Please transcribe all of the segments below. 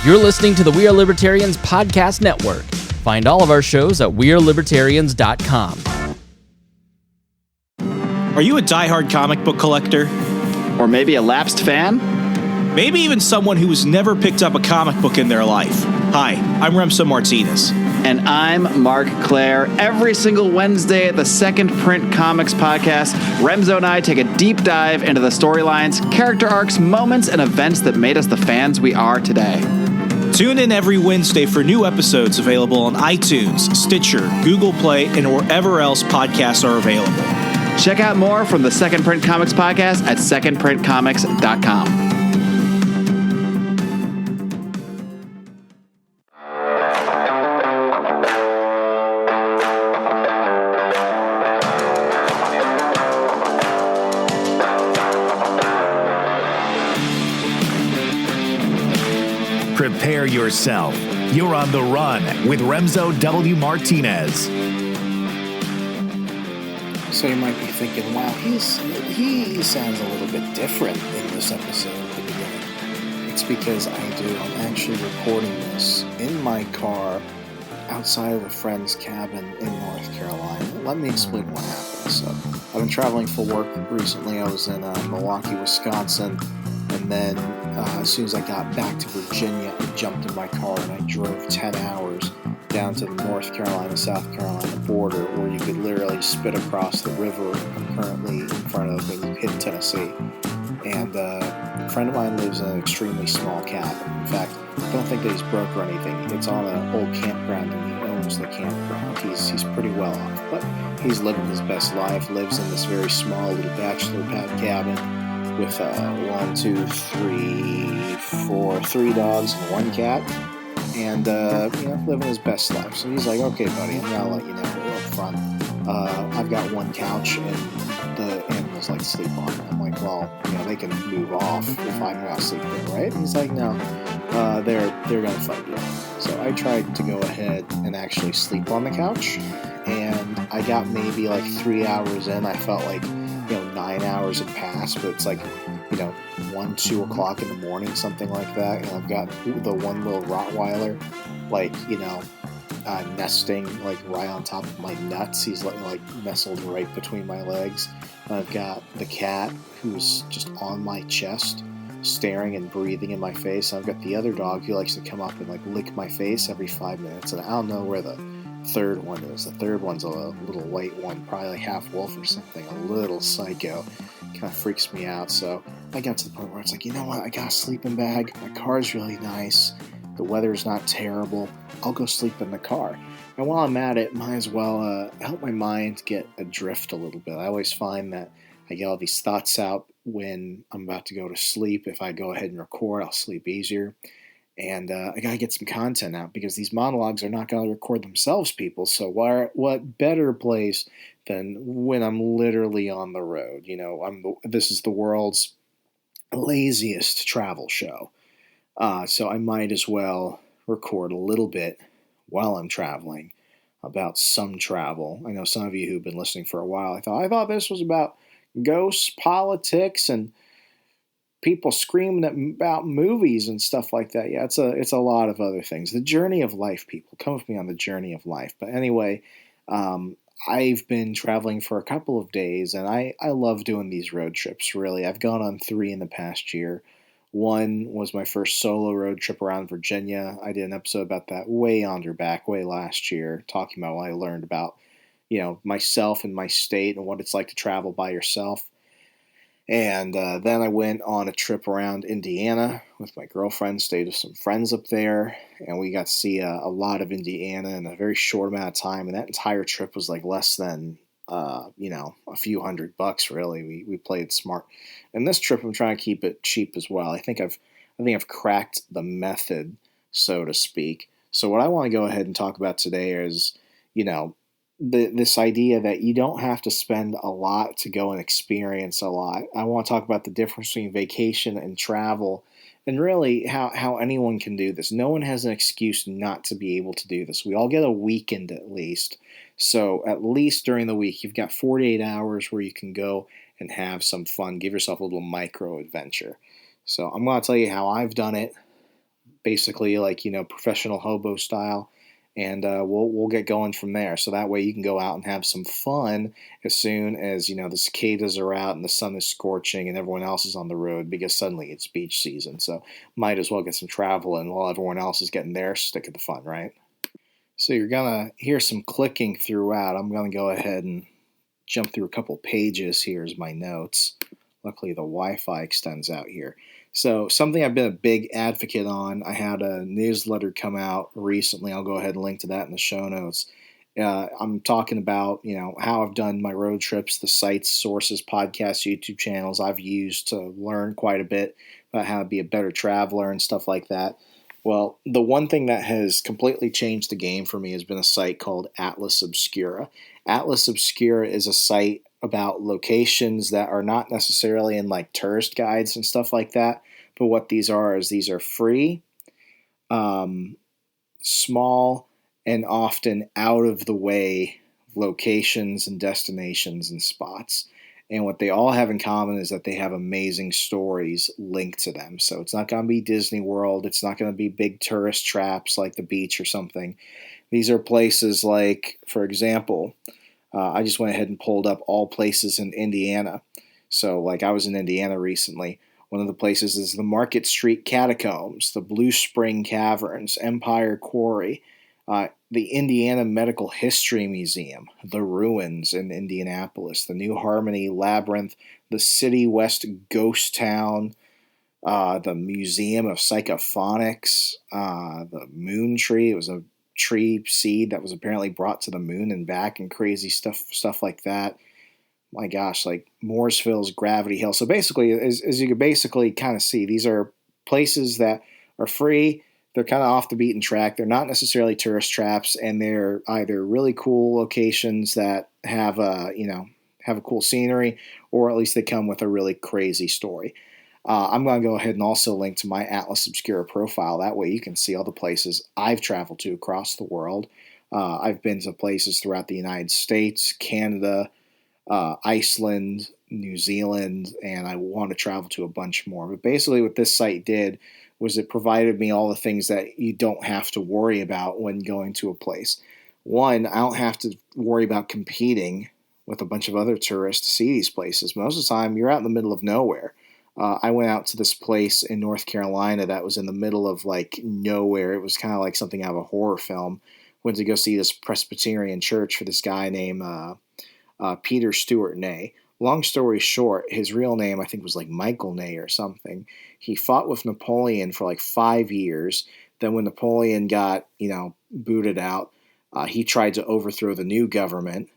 You're listening to the We Are Libertarians podcast network. Find all of our shows at wearelibertarians.com. Are you a diehard comic book collector? Or maybe a lapsed fan? Maybe even someone who has never picked up a comic book in their life. Hi, I'm Remso Martinez. And I'm Mark Claire. Every single Wednesday at the Second Print Comics podcast, Remso and I take a deep dive into the storylines, character arcs, moments, and events that made us the fans we are today. Tune in every Wednesday for new episodes available on iTunes, Stitcher, Google Play, and wherever else podcasts are available. Check out more from the Second Print Comics podcast at secondprintcomics.com. Prepare yourself. You're on the run with Remso W. Martinez. So you might be thinking, wow, he sounds a little bit different in this episode at the beginning. It's because I'm actually recording this in my car outside of a friend's cabin in North Carolina. Let me explain what happened. So I've been traveling for work recently. I was in Milwaukee, Wisconsin, and then as soon as I got back to Virginia, I jumped in my car and I drove 10 hours down to the North Carolina-South Carolina border, where you could literally spit across the river I'm currently in front of and you hit Tennessee. And a friend of mine lives in an extremely small cabin. In fact, I don't think that he's broke or anything. It's on an old campground and he owns the campground. He's pretty well off, but he's living his best life, lives in this very small little bachelor pad cabin with 3 dogs and 1 cat, and living his best life. So he's like, okay, buddy, I'm gonna let you know up front. I've got 1 couch, and the animals like to sleep on it. I'm like, well, they can move off if I'm gonna sleep there, right? And he's like, no, they're gonna fight you. So I tried to go ahead and actually sleep on the couch, and I got maybe like 3 hours in. I felt like 9 hours had passed, but it's like 1, 2 o'clock in the morning, something like that, and I've got the one little Rottweiler nesting like right on top of my nuts. He's like nestled right between my legs. I've got the cat who's just on my chest, staring and breathing in my face. I've got the other dog who likes to come up and like lick my face every 5 minutes, and I don't know where the third one is. The third one's a little white one, probably like half wolf or something, a little psycho. Kind of freaks me out. So I got to the point where it's like, you know what, I got a sleeping bag, my car's really nice, the weather's not terrible, I'll go sleep in the car. And while I'm at it, might as well help my mind get adrift a little bit. I always find that I get all these thoughts out when I'm about to go to sleep. If I go ahead and record, I'll sleep easier. And I gotta get some content out, because these monologues are not gonna record themselves, people. So what better place than when I'm literally on the road? This is the world's laziest travel show, so I might as well record a little bit while I'm traveling about some travel. I know some of you who've been listening for a while. I thought this was about ghosts, politics, and people screaming about movies and stuff like that. Yeah, it's a lot of other things. The journey of life, people. Come with me on the journey of life. But anyway, I've been traveling for a couple of days, and I love doing these road trips, really. I've gone on 3 in the past year. One was my first solo road trip around Virginia. I did an episode about that way last year, talking about what I learned about, myself and my state and what it's like to travel by yourself. And then I went on a trip around Indiana with my girlfriend, stayed with some friends up there, and we got to see a lot of Indiana in a very short amount of time. And that entire trip was like less than, a few $100, really. We played smart. And this trip, I'm trying to keep it cheap as well. I think I've cracked the method, so to speak. So what I want to go ahead and talk about today is, this idea that you don't have to spend a lot to go and experience a lot. I want to talk about the difference between vacation and travel, and really how anyone can do this. No one has an excuse not to be able to do this. We all get a weekend at least. So at least during the week, you've got 48 hours where you can go and have some fun. Give yourself a little micro adventure. So I'm going to tell you how I've done it basically like, professional hobo style. And we'll get going from there. So that way you can go out and have some fun as soon as, the cicadas are out and the sun is scorching and everyone else is on the road, because suddenly it's beach season. So might as well get some travel in while everyone else is getting their stick of the fun, right? So you're going to hear some clicking throughout. I'm going to go ahead and jump through a couple pages. Here's my notes. Luckily, the Wi-Fi extends out here. So something I've been a big advocate on, I had a newsletter come out recently. I'll go ahead and link to that in the show notes. I'm talking about, how I've done my road trips, the sites, sources, podcasts, YouTube channels I've used to learn quite a bit about how to be a better traveler and stuff like that. Well, the one thing that has completely changed the game for me has been a site called Atlas Obscura. Atlas Obscura is a site about locations that are not necessarily in like tourist guides and stuff like that. But what these are is these are free, small, and often out of the way locations and destinations and spots. And what they all have in common is that they have amazing stories linked to them. So it's not going to be Disney World. It's not going to be big tourist traps like the beach or something. These are places like, for example, I just went ahead and pulled up all places in Indiana. So like I was in Indiana recently. One of the places is the Market Street Catacombs, the Blue Spring Caverns, Empire Quarry, the Indiana Medical History Museum, the Ruins in Indianapolis, the New Harmony Labyrinth, the City West Ghost Town, the Museum of Psychophonics, the Moon Tree. It was a tree seed that was apparently brought to the moon and back, and crazy stuff like that. My gosh, like Mooresville's Gravity Hill. So basically, as you can basically kind of see, these are places that are free. They're kind of off the beaten track. They're not necessarily tourist traps, and they're either really cool locations that have a cool scenery, or at least they come with a really crazy story. I'm going to go ahead and also link to my Atlas Obscura profile. That way you can see all the places I've traveled to across the world. I've been to places throughout the United States, Canada, Iceland, New Zealand, and I want to travel to a bunch more. But basically what this site did was it provided me all the things that you don't have to worry about when going to a place. One, I don't have to worry about competing with a bunch of other tourists to see these places. Most of the time, you're out in the middle of nowhere. I went out to this place in North Carolina that was in the middle of like nowhere. It was kind of like something out of a horror film. Went to go see this Presbyterian church for this guy named Peter Stewart Ney. Long story short, his real name I think was like Michael Ney or something. He fought with Napoleon for like 5 years. Then when Napoleon got booted out, he tried to overthrow the new government.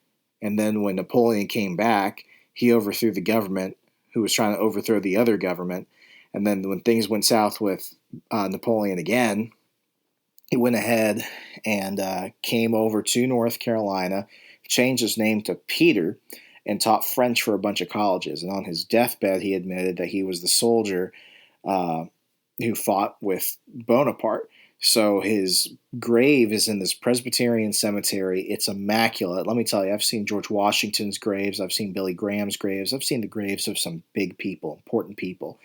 And then when Napoleon came back, he overthrew the government who was trying to overthrow the other government. And then when things went south with Napoleon again, he went ahead and came over to North Carolina, changed his name to Peter, and taught French for a bunch of colleges. And on his deathbed, he admitted that he was the soldier who fought with Bonaparte. So his grave is in this Presbyterian cemetery. It's immaculate. Let me tell you, I've seen George Washington's graves. I've seen Billy Graham's graves. I've seen the graves of some big people, important people.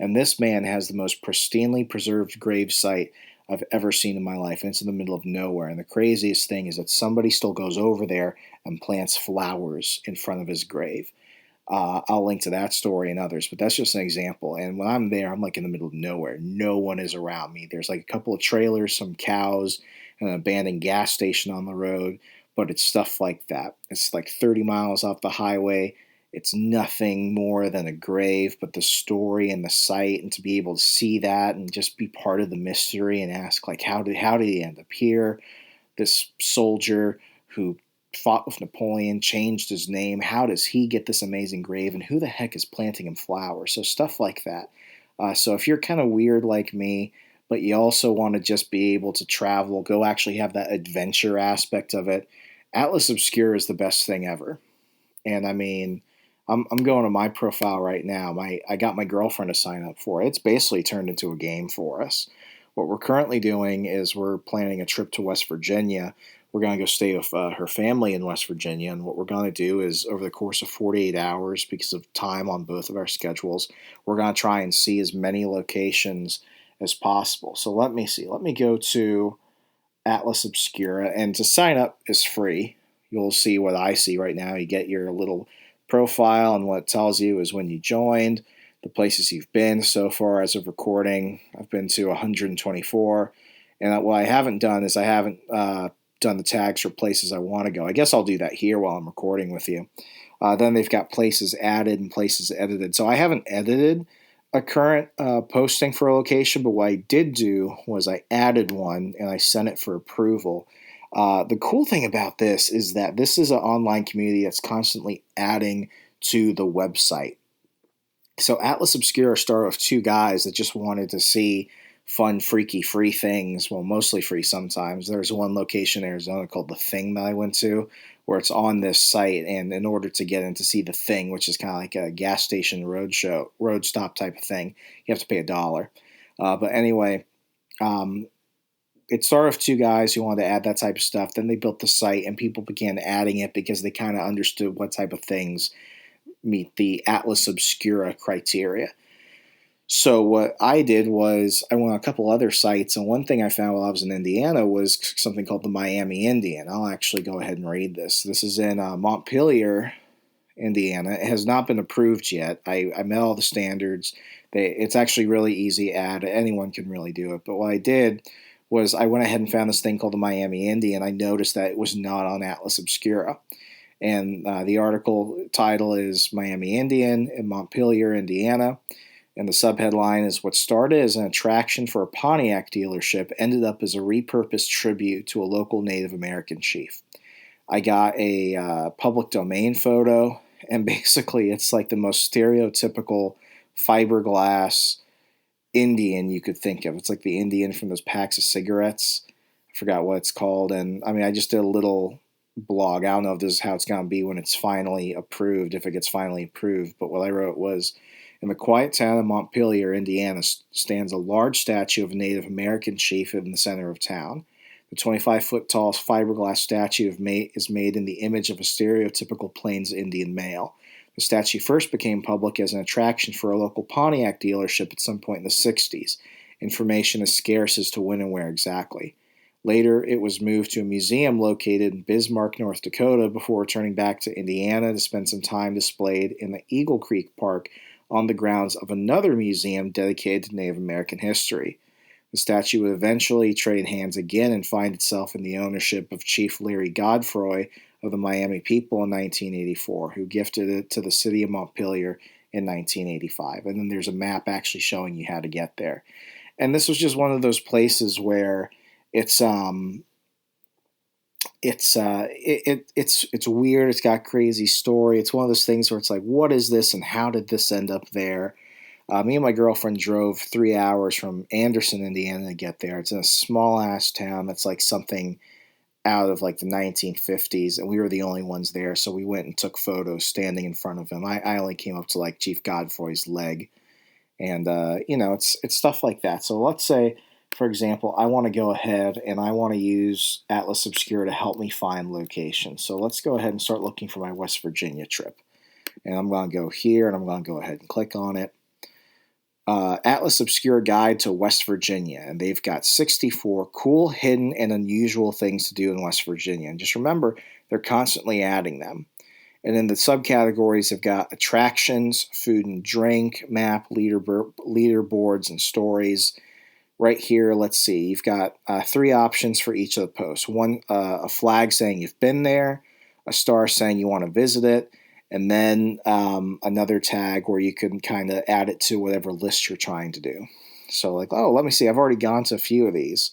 And this man has the most pristinely preserved grave site I've ever seen in my life. And it's in the middle of nowhere. And the craziest thing is that somebody still goes over there and plants flowers in front of his grave. I'll link to that story and others, but that's just an example. And when I'm there, I'm like in the middle of nowhere. No one is around me. There's like a couple of trailers, some cows, and an abandoned gas station on the road, but it's stuff like that. It's like 30 miles off the highway. It's nothing more than a grave, but the story and the site, and to be able to see that and just be part of the mystery and ask, like, how did he end up here? This soldier who fought with Napoleon, changed his name. How does he get this amazing grave? And who the heck is planting him flowers? So stuff like that. So if you're kind of weird like me, but you also want to just be able to travel, go actually have that adventure aspect of it, Atlas Obscura is the best thing ever. And I mean, I'm going to my profile right now. I got my girlfriend to sign up for it. It's basically turned into a game for us. What we're currently doing is we're planning a trip to West Virginia. We're going to go stay with her family in West Virginia, and what we're going to do is over the course of 48 hours, because of time on both of our schedules, we're going to try and see as many locations as possible. So let me see. Let me go to Atlas Obscura, and to sign up is free. You'll see what I see right now. You get your little profile, and what it tells you is when you joined, the places you've been so far as of recording. I've been to 124, and what I haven't done is I haven't done the tags for places I want to go. I guess I'll do that here while I'm recording with you. Then they've got places added and places edited. So I haven't edited a current posting for a location, but what I did do was I added one and I sent it for approval. The cool thing about this is that this is an online community that's constantly adding to the website. So Atlas Obscura started with two guys that just wanted to see fun, freaky, free things. Well, mostly free sometimes. There's one location in Arizona called The Thing that I went to, where it's on this site, and in order to get in to see The Thing, which is kind of like a gas station road stop type of thing, you have to pay $1. But anyway, it started with two guys who wanted to add that type of stuff. Then they built the site, and people began adding it because they kind of understood what type of things meet the Atlas Obscura criteria. So what I did was I went on a couple other sites, and one thing I found while I was in Indiana was something called the Miami Indian. I'll actually go ahead and read this. This is in Montpelier, Indiana. It has not been approved yet. I met all the standards. It's actually really easy add. Anyone can really do it. But what I did was I went ahead and found this thing called the Miami Indian. I noticed that it was not on Atlas Obscura. And the article title is Miami Indian in Montpelier, Indiana. And the subheadline is, what started as an attraction for a Pontiac dealership ended up as a repurposed tribute to a local Native American chief. I got a public domain photo, and basically it's like the most stereotypical fiberglass Indian you could think of. It's like the Indian from those packs of cigarettes. I forgot what it's called. And I mean, I just did a little blog. I don't know if this is how it's going to be when it's finally approved, if it gets finally approved. But what I wrote was, in the quiet town of Montpelier, Indiana, stands a large statue of a Native American chief in the center of town. The 25-foot-tall fiberglass statue is made in the image of a stereotypical Plains Indian male. The statue first became public as an attraction for a local Pontiac dealership at some point in the 60s. Information is scarce as to when and where exactly. Later, it was moved to a museum located in Bismarck, North Dakota, before returning back to Indiana to spend some time displayed in the Eagle Creek Park on the grounds of another museum dedicated to Native American history. The statue would eventually trade hands again and find itself in the ownership of Chief Leary Godfroy of the Miami people in 1984, who gifted it to the city of Montpelier in 1985. And then there's a map actually showing you how to get there. And this was just one of those places where it's weird. It's got a crazy story. It's one of those things where it's like, what is this and how did this end up there? Me and my girlfriend drove 3 hours from Anderson, Indiana to get there. It's in a small ass town that's like something out of like the 1950s, and we were the only ones there, so we went and took photos standing in front of him. I only came up to like Chief Godfroy's leg, and it's stuff like that. So let's say, for example, I want to go ahead and I want to use Atlas Obscura to help me find locations. So let's go ahead and start looking for my West Virginia trip. And I'm going to go here, and I'm going to go ahead and click on it. Atlas Obscura Guide to West Virginia. And they've got 64 cool, hidden, and unusual things to do in West Virginia. And just remember, they're constantly adding them. And then the subcategories have got attractions, food and drink, map, leaderboards, and stories. Right here, let's see, you've got 3 options for each of the posts. One, a flag saying you've been there, a star saying you want to visit it, and then another tag where you can kind of add it to whatever list you're trying to do. So like, oh, let me see, I've already gone to a few of these.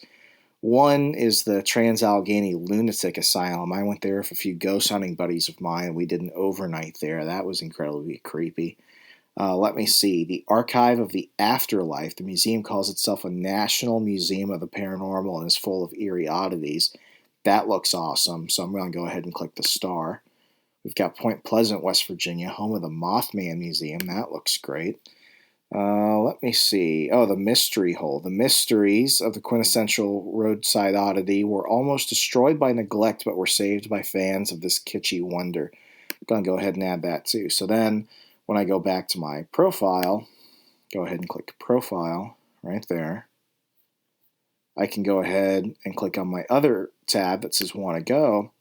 One is the Trans-Allegheny Lunatic Asylum. I went there with a few ghost hunting buddies of mine, and we did an overnight there. That was incredibly creepy. Let me see. The Archive of the Afterlife. The museum calls itself a National Museum of the Paranormal and is full of eerie oddities. That looks awesome, so I'm going to go ahead and click the star. We've got Point Pleasant, West Virginia, home of the Mothman Museum. That looks great. Let me see. Oh, the Mystery Hole. The mysteries of the quintessential roadside oddity were almost destroyed by neglect, but were saved by fans of this kitschy wonder. I'm going to go ahead and add that too. So then, when I go back to my profile, go ahead and click Profile right there. I can go ahead and click on my other tab that says Want to Go,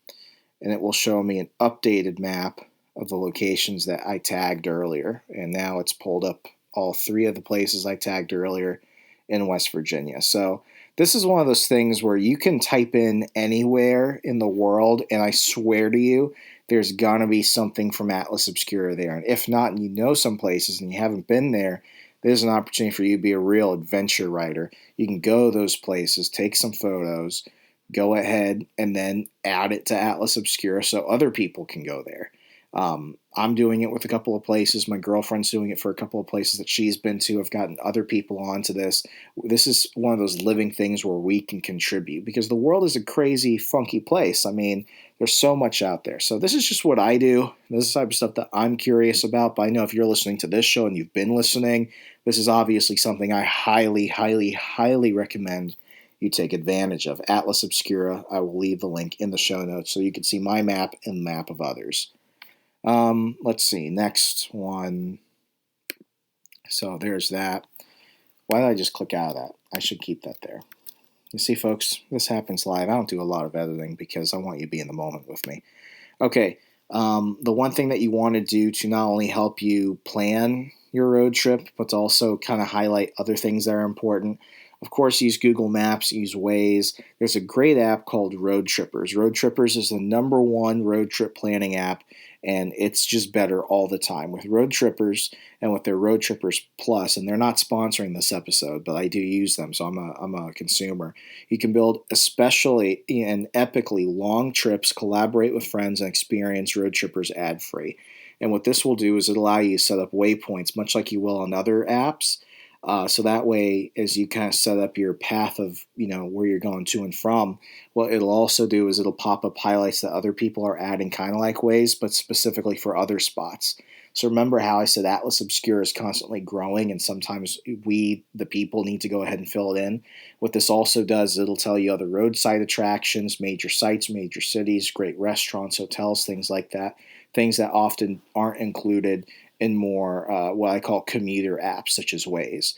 and it will show me an updated map of the locations that I tagged earlier. And now it's pulled up all 3 of the places I tagged earlier in West Virginia. So this is one of those things where you can type in anywhere in the world, and I swear to you, there's going to be something from Atlas Obscura there. And if not, and you know some places and you haven't been there, there's an opportunity for you to be a real adventure writer. You can go those places, take some photos, go ahead and then add it to Atlas Obscura so other people can go there. I'm doing it with a couple of places. My girlfriend's doing it for a couple of places that she's been to. I've gotten other people onto this. This is one of those living things where we can contribute because the world is a crazy, funky place. I mean, there's so much out there. So this is just what I do. This is the type of stuff that I'm curious about. But I know if you're listening to this show and you've been listening, this is obviously something I highly, highly, highly recommend you take advantage of. Atlas Obscura, I will leave the link in the show notes so you can see my map and the map of others. Let's see, next one. So there's that. Why did I just click out of that? I should keep that there. You see, folks, this happens live. I don't do a lot of editing because I want you to be in the moment with me. Okay, the one thing that you want to do to not only help you plan your road trip, but to also kind of highlight other things that are important. Of course, use Google Maps, use Waze. There's a great app called Roadtrippers. Roadtrippers is the #1 road trip planning app, and it's just better all the time. With Roadtrippers and with their Roadtrippers Plus, and they're not sponsoring this episode, but I do use them, so I'm a consumer. You can build especially and epically long trips, collaborate with friends, and experience Roadtrippers ad-free. And what this will do is it'll allow you to set up waypoints, much like you will on other apps. So that way, as you kind of set up your path of, where you're going to and from, what it'll also do is it'll pop up highlights that other people are adding, kind of like Waze, but specifically for other spots. So remember how I said Atlas Obscura is constantly growing, and sometimes we, the people, need to go ahead and fill it in. What this also does is it'll tell you other roadside attractions, major sites, major cities, great restaurants, hotels, things like that. Things that often aren't included in more what I call commuter apps such as Waze.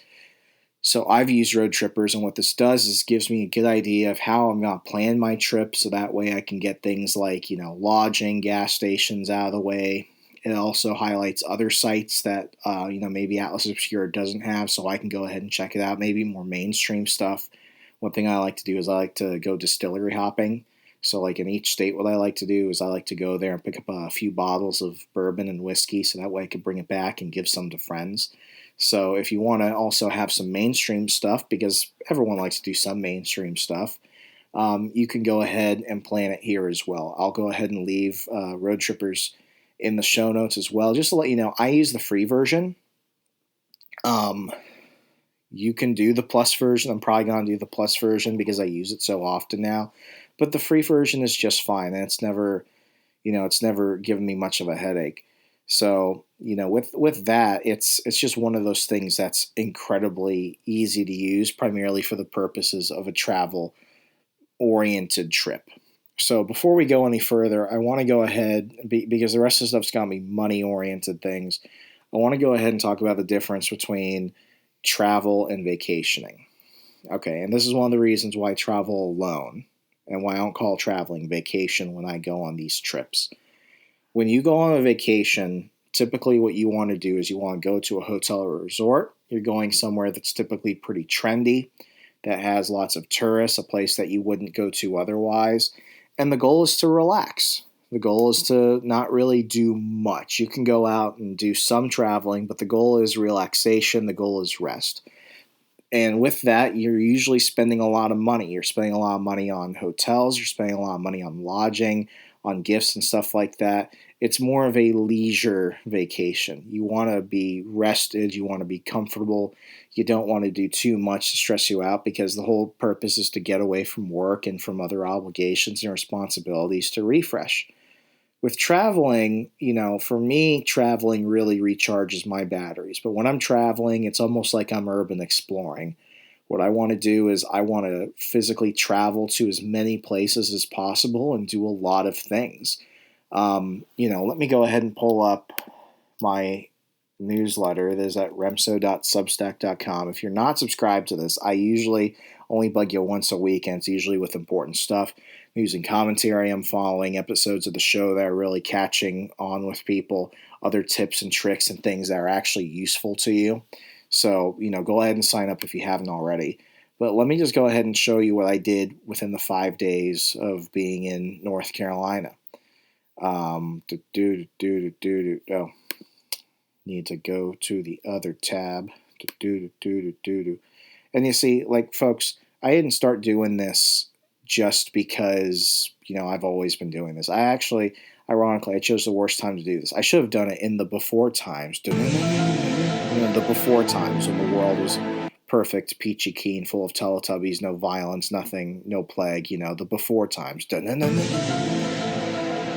So I've used Roadtrippers, and what this does is gives me a good idea of how I'm going to plan my trip, so that way I can get things like, lodging, gas stations out of the way. It also highlights other sites that, maybe Atlas Obscura doesn't have, so I can go ahead and check it out, maybe more mainstream stuff. One thing I like to do is I like to go distillery hopping. So like in each state, what I like to do is I like to go there and pick up a few bottles of bourbon and whiskey, so that way I can bring it back and give some to friends. So if you want to also have some mainstream stuff, because everyone likes to do some mainstream stuff, you can go ahead and plan it here as well. I'll go ahead and leave Roadtrippers in the show notes as well. Just to let you know, I use the free version. You can do the plus version. I'm probably going to do the plus version because I use it so often now. But the free version is just fine, and it's never given me much of a headache. So, with that, it's just one of those things that's incredibly easy to use, primarily for the purposes of a travel-oriented trip. So before we go any further, I want to go ahead, because the rest of the stuff's going to be money-oriented things, I want to go ahead and talk about the difference between travel and vacationing. Okay, and this is one of the reasons why I travel alone, and why I don't call traveling vacation when I go on these trips. When you go on a vacation, typically what you want to do is you want to go to a hotel or a resort. You're going somewhere that's typically pretty trendy, that has lots of tourists, a place that you wouldn't go to otherwise. And the goal is to relax. The goal is to not really do much. You can go out and do some traveling, but the goal is relaxation. The goal is rest. And with that, you're usually spending a lot of money. You're spending a lot of money on hotels. You're spending a lot of money on lodging, on gifts and stuff like that. It's more of a leisure vacation. You want to be rested. You want to be comfortable. You don't want to do too much to stress you out, because the whole purpose is to get away from work and from other obligations and responsibilities to refresh. With traveling, for me, traveling really recharges my batteries. But when I'm traveling, it's almost like I'm urban exploring. What I want to do is I want to physically travel to as many places as possible and do a lot of things. Let me go ahead and pull up my newsletter. It is at remso.substack.com. If you're not subscribed to this, I usually only bug you once a week, and it's usually with important stuff. I'm using commentary. I'm following episodes of the show that are really catching on with people, other tips and tricks and things that are actually useful to you. So, go ahead and sign up if you haven't already. But let me just go ahead and show you what I did within the 5 days of being in North Carolina. Need to go to the other tab. And you see, folks, I didn't start doing this just because, I've always been doing this. Ironically, I chose the worst time to do this. I should have done it in the before times. The before times when the world was perfect, peachy keen, full of Teletubbies, no violence, nothing, no plague, the before times.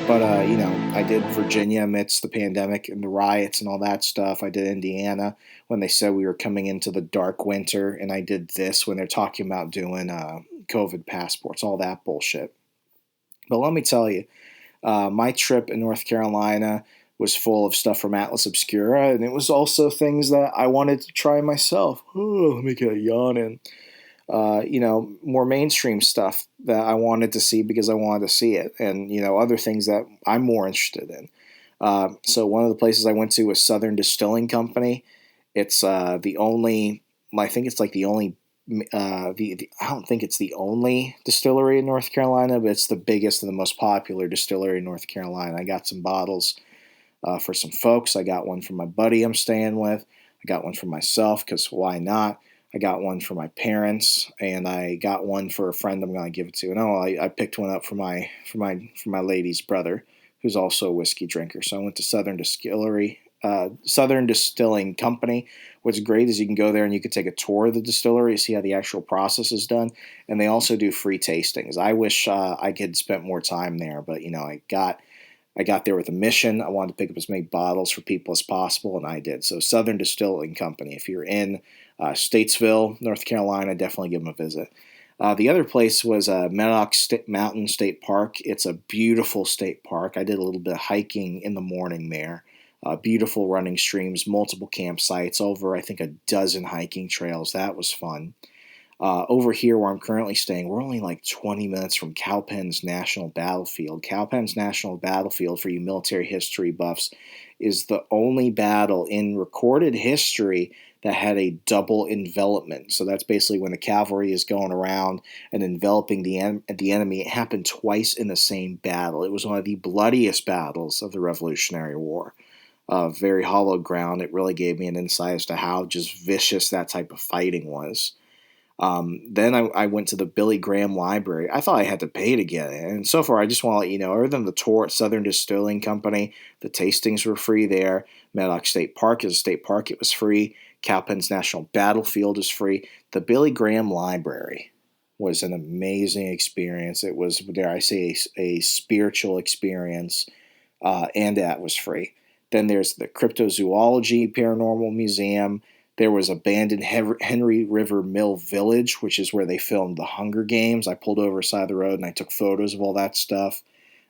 But, I did Virginia amidst the pandemic and the riots and all that stuff. I did Indiana when they said we were coming into the dark winter, and I did this when they're talking about doing COVID passports, all that bullshit. But let me tell you, my trip in North Carolina was full of stuff from Atlas Obscura, and it was also things that I wanted to try myself. Oh, let me get a yawn in. More mainstream stuff that I wanted to see because I wanted to see it, and, other things that I'm more interested in. So one of the places I went to was Southern Distilling Company. It's the only, I think it's like the only, I don't think it's the only distillery in North Carolina, but it's the biggest and the most popular distillery in North Carolina. I got some bottles for some folks. I got one for my buddy I'm staying with. I got one for myself because why not? I got one for my parents, and I got one for a friend I'm going to give it to. And I picked one up for my lady's brother, who's also a whiskey drinker. So I went to Southern Distilling Company. What's great is you can go there and you can take a tour of the distillery, see how the actual process is done, and they also do free tastings. I wish I could spent more time there, but I got there with a mission. I wanted to pick up as many bottles for people as possible, and I did. So Southern Distilling Company. If you're in Statesville, North Carolina, definitely give them a visit. The other place was Medoc Mountain State Park. It's a beautiful state park. I did a little bit of hiking in the morning there. Beautiful running streams, multiple campsites, over I think a dozen hiking trails. That was fun. Over here where I'm currently staying, we're only like 20 minutes from Cowpens National Battlefield. Cowpens National Battlefield, for you military history buffs, is the only battle in recorded history that had a double envelopment. So that's basically when the cavalry is going around and enveloping the enemy. It happened twice in the same battle. It was one of the bloodiest battles of the Revolutionary War. Very hallowed ground. It really gave me an insight as to how just vicious that type of fighting was. Then I went to the Billy Graham Library. I thought I had to pay to get it. And so far, I just want to let you know, other than the tour at Southern Distilling Company, the tastings were free there. Medoc State Park is a state park. It was free. Cowpens National Battlefield is free. The Billy Graham Library was an amazing experience. It was, dare I say, a spiritual experience, and that was free. Then there's the Cryptozoology Paranormal Museum. There was abandoned Henry River Mill Village, which is where they filmed the Hunger Games. I pulled over side the road and I took photos of all that stuff.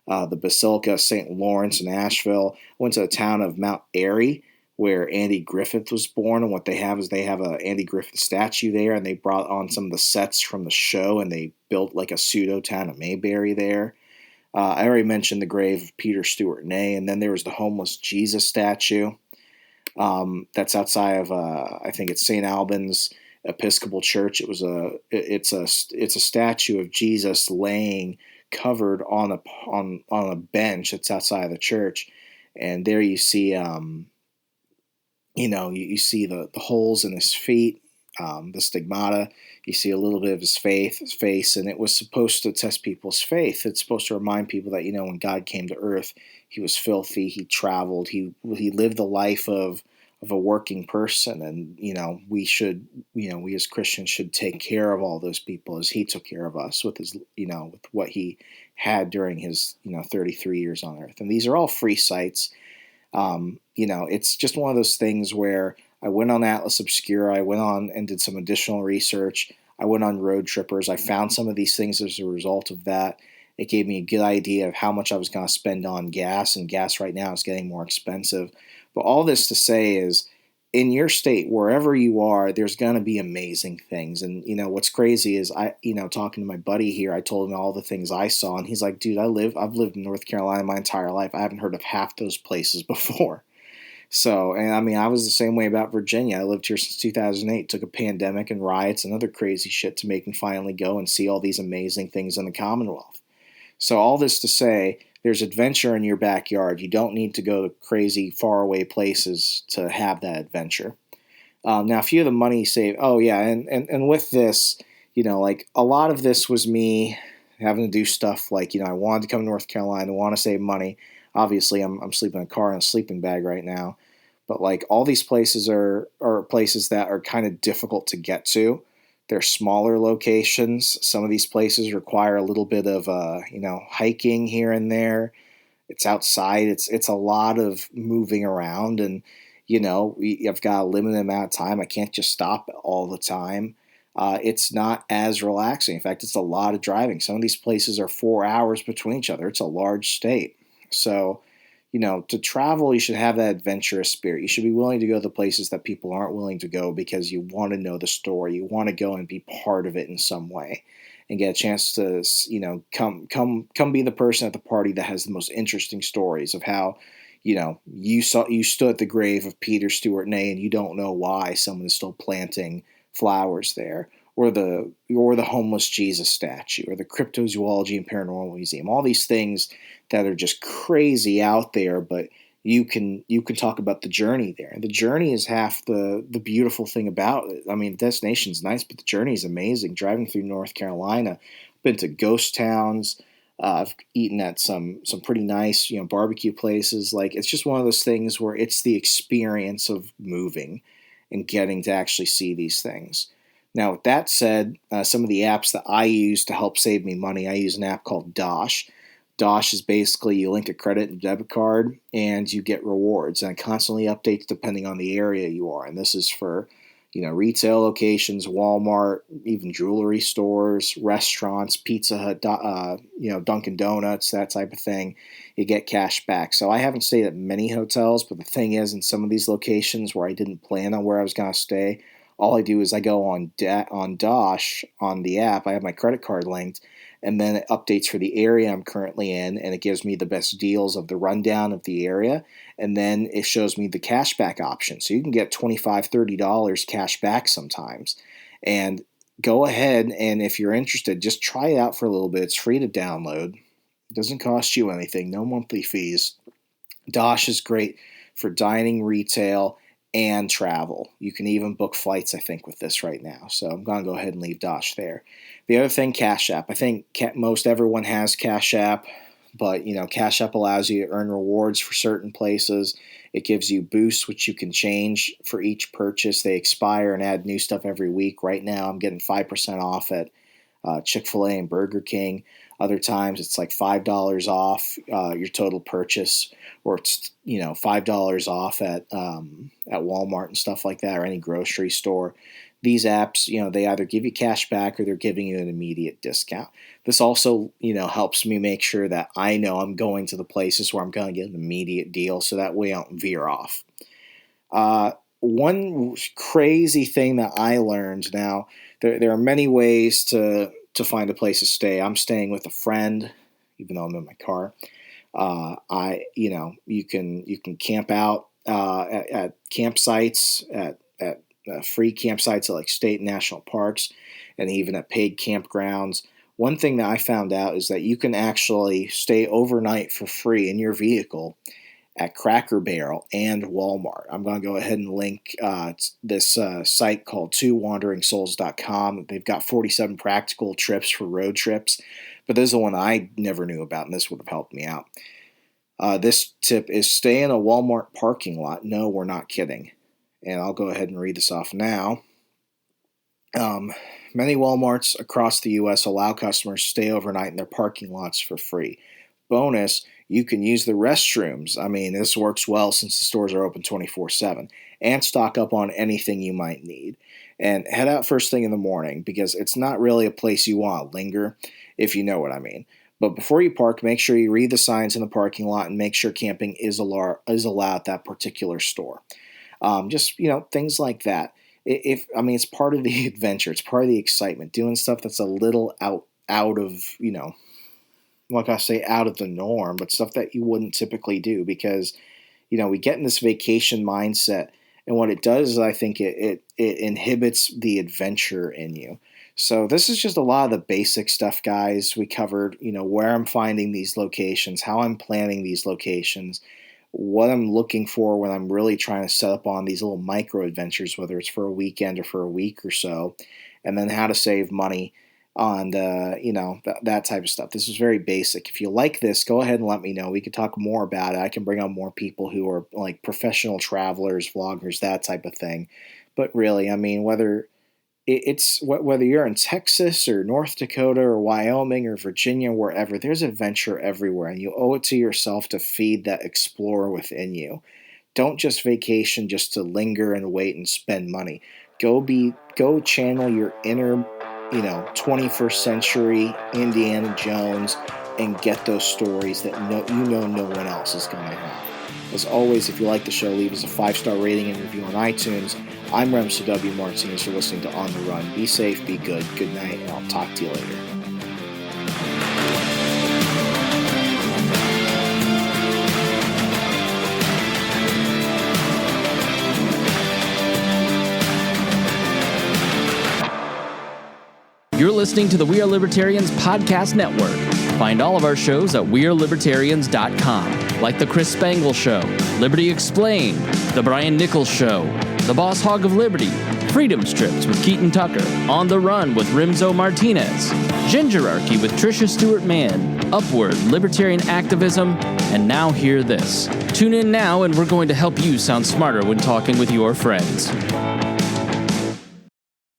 The Basilica of St. Lawrence in Asheville. I went to the town of Mount Airy, where Andy Griffith was born. And what they have is they have a Andy Griffith statue there, and they brought on some of the sets from the show, and they built like a pseudo town of Mayberry there. I already mentioned the grave of Peter Stewart Ney, and then there was the homeless Jesus statue. That's outside of I think it's St. Albans Episcopal Church. It's a statue of Jesus laying covered on a bench that's outside of the church, and there you see you see the holes in his feet, the stigmata. You see a little bit of his face, and it was supposed to test people's faith. It's supposed to remind people that when God came to earth, he was filthy, he traveled, he lived the life of a working person, and we as Christians should take care of all those people as he took care of us with his with what he had during his 33 years on earth. And these are all free sites. It's just one of those things where I went on Atlas Obscura, I went on and did some additional research, I went on Roadtrippers, I found some of these things as a result of that. It gave me a good idea of how much I was going to spend on gas, and gas right now is getting more expensive. But all this to say is, in your state, wherever you are, there's going to be amazing things. And, what's crazy is talking to my buddy here, I told him all the things I saw, and he's like, dude, I've lived in North Carolina my entire life. I haven't heard of half those places before. So, and I mean, I was the same way about Virginia. I lived here since 2008, took a pandemic and riots and other crazy shit to make me finally go and see all these amazing things in the Commonwealth. So all this to say, there's adventure in your backyard. You don't need to go to crazy faraway places to have that adventure. Now, a few of the money saved. Oh yeah, and with this, like a lot of this was me having to do stuff like, I wanted to come to North Carolina, want to save money. Obviously, I'm sleeping in a car in a sleeping bag right now, but like all these places are places that are kind of difficult to get to. They're smaller locations. Some of these places require a little bit of hiking here and there. It's outside. It's a lot of moving around, and I've got a limited amount of time. I can't just stop all the time. It's not as relaxing. In fact, it's a lot of driving. Some of these places are 4 hours between each other. It's a large state. So, to travel, you should have that adventurous spirit. You should be willing to go to the places that people aren't willing to go because you want to know the story. You want to go and be part of it in some way and get a chance to, come be the person at the party that has the most interesting stories of how, you stood at the grave of Peter Stewart Ney and you don't know why someone is still planting flowers there, or the homeless Jesus statue, or the Cryptozoology and Paranormal Museum. All these things that are just crazy out there, but you can talk about the journey there. And the journey is half the beautiful thing about it. I mean, the destination's nice, but the journey is amazing. Driving through North Carolina, been to ghost towns. I've eaten at some pretty nice, barbecue places. Like, it's just one of those things where it's the experience of moving and getting to actually see these things. Now, with that said, some of the apps that I use to help save me money, I use an app called Dosh. Dosh is basically you link a credit and debit card and you get rewards, and it constantly updates depending on the area you are. And this is for, retail locations, Walmart, even jewelry stores, restaurants, Pizza Hut, Dunkin' Donuts, that type of thing. You get cash back. So I haven't stayed at many hotels, but the thing is, in some of these locations where I didn't plan on where I was going to stay, all I do is I go on Dosh on the app. I have my credit card linked, and then it updates for the area I'm currently in, and it gives me the best deals of the rundown of the area, and then it shows me the cashback option. So you can get $25, $30 cash back sometimes. And go ahead, and if you're interested, just try it out for a little bit. It's free to download. It doesn't cost you anything, no monthly fees. Dosh is great for dining, retail, and travel. You can even book flights, I think, with this right now. So I'm going to go ahead and leave Dosh there. The other thing, Cash App. I think most everyone has Cash App, but Cash App allows you to earn rewards for certain places. It gives you boosts, which you can change for each purchase. They expire and add new stuff every week. Right now, I'm getting 5% off at Chick-fil-A and Burger King. Other times it's like $5 off your total purchase, or it's $5 off at Walmart and stuff like that, or any grocery store. These apps, they either give you cash back or they're giving you an immediate discount. This also, helps me make sure that I know I'm going to the places where I'm going to get an immediate deal, so that way I don't veer off. One crazy thing that I learned now, there are many ways to find a place to stay. I'm staying with a friend, even though I'm in my car. You can camp out at campsites, at free campsites at like state and national parks, and even at paid campgrounds. One thing that I found out is that you can actually stay overnight for free in your vehicle at Cracker Barrel and Walmart. I'm going to go ahead and link this site called twowanderingsouls.com. They've got 47 practical trips for road trips, but this is the one I never knew about, and this would have helped me out. This tip is stay in a Walmart parking lot. No, we're not kidding. And I'll go ahead and read this off now. Many Walmarts across the U.S. allow customers to stay overnight in their parking lots for free. Bonus, you can use the restrooms. I mean, this works well since the stores are open 24/7. And stock up on anything you might need. And head out first thing in the morning, because it's not really a place you want to linger, if you know what I mean. But before you park, make sure you read the signs in the parking lot and make sure camping is allowed at that particular store. Just, things like that. It's part of the adventure. It's part of the excitement. Doing stuff that's a little out of, like I say, out of the norm, but stuff that you wouldn't typically do because, we get in this vacation mindset. And what it does is I think it inhibits the adventure in you. So this is just a lot of the basic stuff, guys. We covered, where I'm finding these locations, how I'm planning these locations, what I'm looking for when I'm really trying to set up on these little micro adventures, whether it's for a weekend or for a week or so, and then how to save money on that type of stuff. This is very basic. If you like this, go ahead and let me know. We could talk more about it. I can bring on more people who are like professional travelers, vloggers, that type of thing. But really, whether you're in Texas or North Dakota or Wyoming or Virginia, wherever, there's adventure everywhere, and you owe it to yourself to feed that explorer within you. Don't just vacation just to linger and wait and spend money. Go channel your inner 21st century Indiana Jones and get those stories that no one else is going to have. As always, if you like the show, leave us a 5-star rating and review on iTunes. I'm Remso W. Martinez. You're listening to On the Run. Be safe, be good, good night, and I'll talk to you later. You're listening to the We Are Libertarians podcast network. Find all of our shows at wearelibertarians.com, like The Chris Spangle Show, Liberty Explained, The Brian Nichols Show, The Boss Hog of Liberty, Freedom Strips with Keaton Tucker, On the Run with Remso Martinez, Gingerarchy with Tricia Stewart-Mann, Upward, Libertarian Activism, and Now Hear This. Tune in now and we're going to help you sound smarter when talking with your friends.